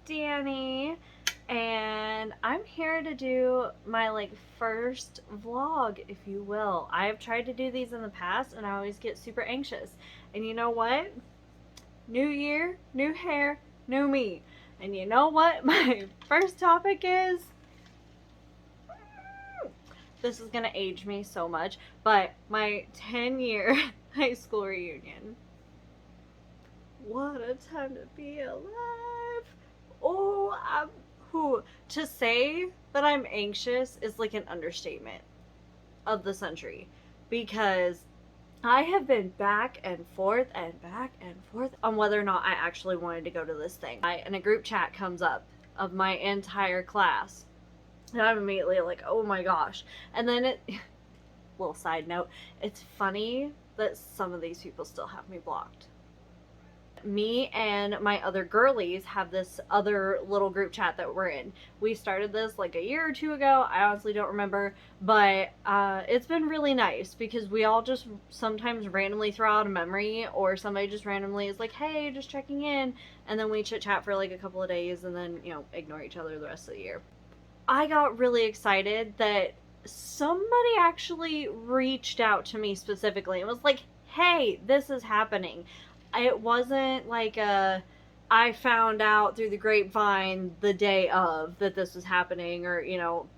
Danny, and I'm here to do my first vlog, if you will. I have tried to do these in the past and I always get super anxious. And you know what? New year, new hair, new me. And you know what my first topic is? This is gonna age me so much, but my 10-year high school reunion. What a time to be alive. Oh, to say that I'm anxious is like an understatement of the century, because I have been back and forth on whether or not I actually wanted to go to this thing. And a group chat comes up of my entire class, and I'm immediately like, oh my gosh. And then little side note, it's funny that some of these people still have me blocked. Me and my other girlies have this other little group chat that we're in. We started this like a year or two ago. I honestly don't remember, but it's been really nice because we all just sometimes randomly throw out a memory, or somebody just randomly is like, hey, just checking in, and then we chit chat for like a couple of days and then, ignore each other the rest of the year. I got really excited that somebody actually reached out to me specifically and was like, hey, this is happening. It wasn't like I found out through the grapevine the day of that this was happening, or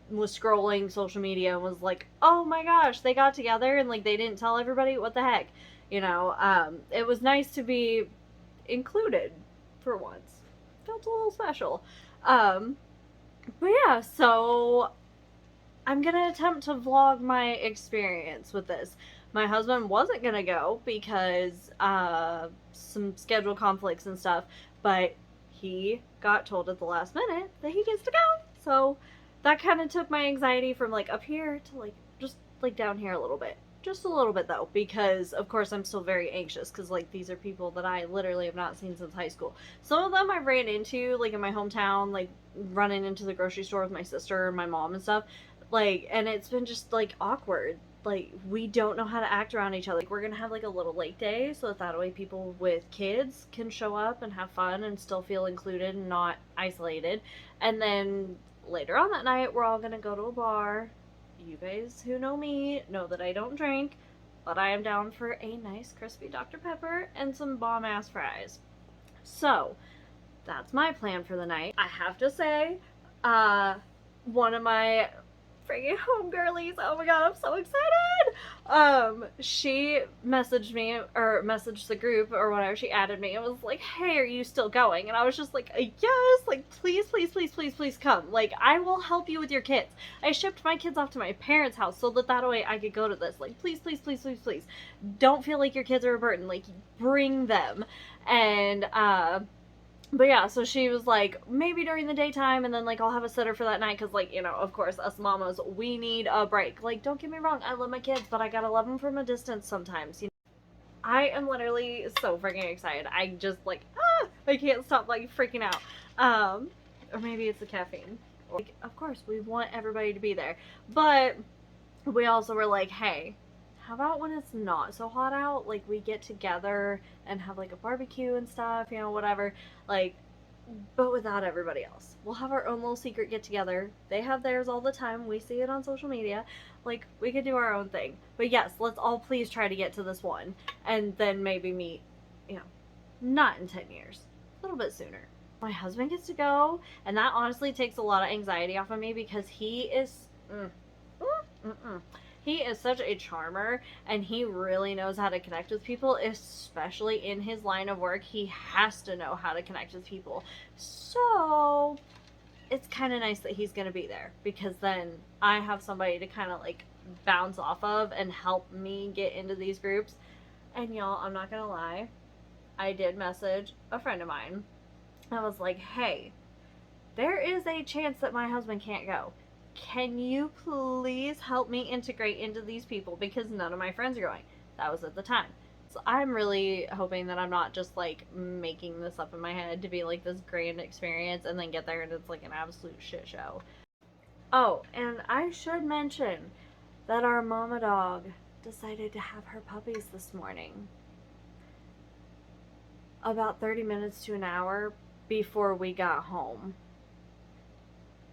was scrolling social media and was like, oh my gosh, they got together and like they didn't tell everybody. What the heck. It was nice to be included for once. Felt a little special. But yeah, so I'm gonna attempt to vlog my experience with this. My husband wasn't gonna go because some schedule conflicts and stuff, but he got told at the last minute that he gets to go. So that kind of took my anxiety from like up here to like just like down here a little bit. Just a little bit though, because of course I'm still very anxious because like these are people that I literally have not seen since high school. Some of them I ran into like in my hometown, like running into the grocery store with my sister and my mom and stuff. Like, and it's been just like awkward. Like, we don't know how to act around each other. Like, we're gonna have like a little lake day so that way people with kids can show up and have fun and still feel included and not isolated. And then later on that night, we're all gonna go to a bar. You guys who know me know that I don't drink, but I am down for a nice crispy Dr. Pepper and some bomb ass fries. So, that's my plan for the night. I have to say, one of my freaking homegirlies, oh my god, I'm so excited! She messaged me, or messaged the group, or whatever, she added me, and was like, hey, are you still going? And I was just like, yes, like, please, please, please, please, please come. Like, I will help you with your kids. I shipped my kids off to my parents' house so that way I could go to this. Like, please, please, please, please, please. Don't feel like your kids are a burden. Like, bring them. And, but yeah, so she was like, maybe during the daytime, and then like I'll have a sitter for that night, because like, of course, us mamas, we need a break. Like, don't get me wrong, I love my kids, but I gotta love them from a distance sometimes. I am literally so freaking excited. I just like, I can't stop like freaking out. Or maybe it's the caffeine. Like, of course, we want everybody to be there, but we also were like, hey, how about when it's not so hot out, like we get together and have like a barbecue and stuff, whatever, like, but without everybody else. We'll have our own little secret get together. They have theirs all the time. We see it on social media. Like, we could do our own thing. But yes, let's all please try to get to this one, and then maybe meet, not in 10 years, a little bit sooner. My husband gets to go, and that honestly takes a lot of anxiety off of me, because he is he is such a charmer, and he really knows how to connect with people, especially in his line of work. He has to know how to connect with people. So it's kind of nice that he's going to be there, because then I have somebody to kind of like bounce off of and help me get into these groups. And y'all, I'm not going to lie, I did message a friend of mine. I was like, hey, there is a chance that my husband can't go. Can you please help me integrate into these people, because none of my friends are going. That was at the time. So I'm really hoping that I'm not just like making this up in my head to be like this grand experience and then get there and it's like an absolute shit show. Oh, and I should mention that our mama dog decided to have her puppies this morning. About 30 minutes to an hour before we got home.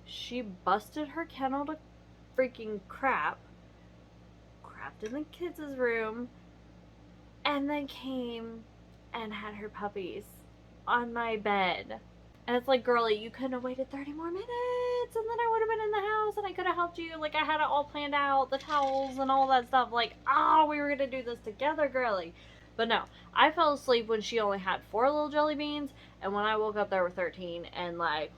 She busted her kennel to freaking crapped in the kids' room, and then came and had her puppies on my bed. And it's like, girlie, you couldn't have waited 30 more minutes, and then I would have been in the house and I could have helped you. Like, I had it all planned out, the towels and all that stuff. Like, we were gonna do this together, girlie. But no, I fell asleep when she only had 4 little jelly beans, and when I woke up there were 13, and like,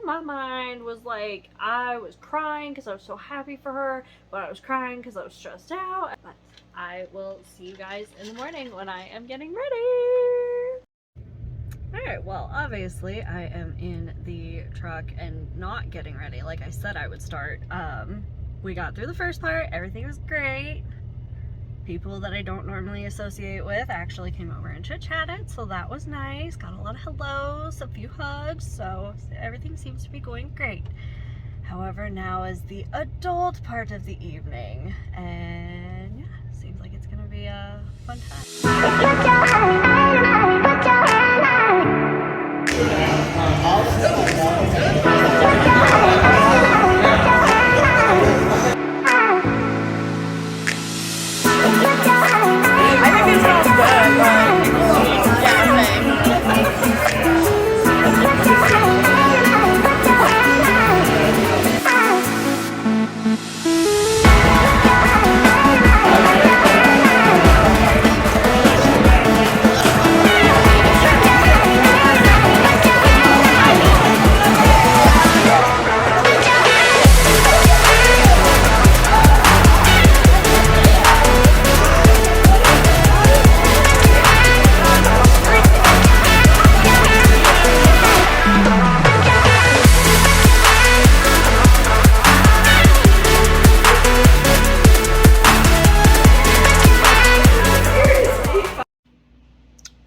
my mind was like, I was crying because I was so happy for her, but I was crying because I was stressed out. But I will see you guys in the morning when I am getting ready. Alright, well, obviously I am in the truck and not getting ready like I said I would start. We got through the first part, everything was great. People that I don't normally associate with actually came over and chit-chatted, so that was nice. Got a lot of hellos, a few hugs, so everything seems to be going great. However, now is the adult part of the evening, and yeah, seems like it's gonna be a fun time.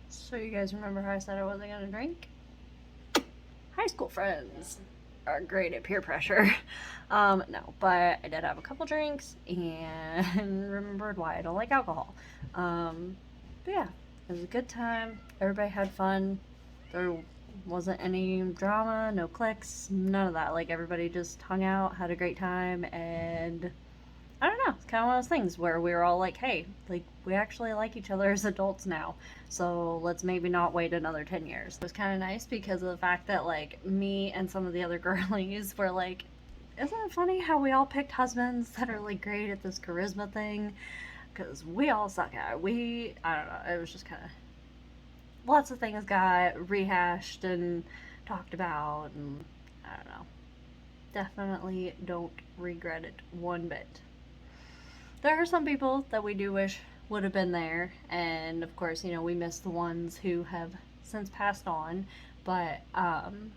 So you guys remember how I said I wasn't gonna drink? High school friends are great at peer pressure. No, but I did have a couple drinks and remembered why I don't like alcohol. But yeah, it was a good time. Everybody had fun. There wasn't any drama, no cliques, none of that. Like, everybody just hung out, had a great time, and I don't know, it's kind of one of those things where we were all like, hey, like, we actually like each other as adults now, so let's maybe not wait another 10 years. It was kind of nice because of the fact that, like, me and some of the other girlies were like, isn't it funny how we all picked husbands that are, like, great at this charisma thing? Because we all suck at it. I don't know, it was just kind of, lots of things got rehashed and talked about, and I don't know. Definitely don't regret it one bit. There are some people that we do wish would have been there, and of course, you know, we miss the ones who have since passed on, but all in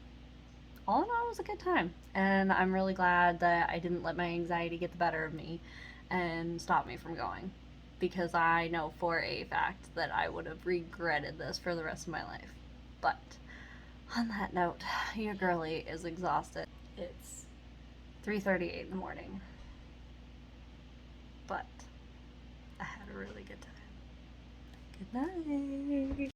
all, it was a good time, and I'm really glad that I didn't let my anxiety get the better of me and stop me from going, because I know for a fact that I would have regretted this for the rest of my life. But on that note, your girlie is exhausted. It's 3:38 in the morning. But I had a really good time. Good night.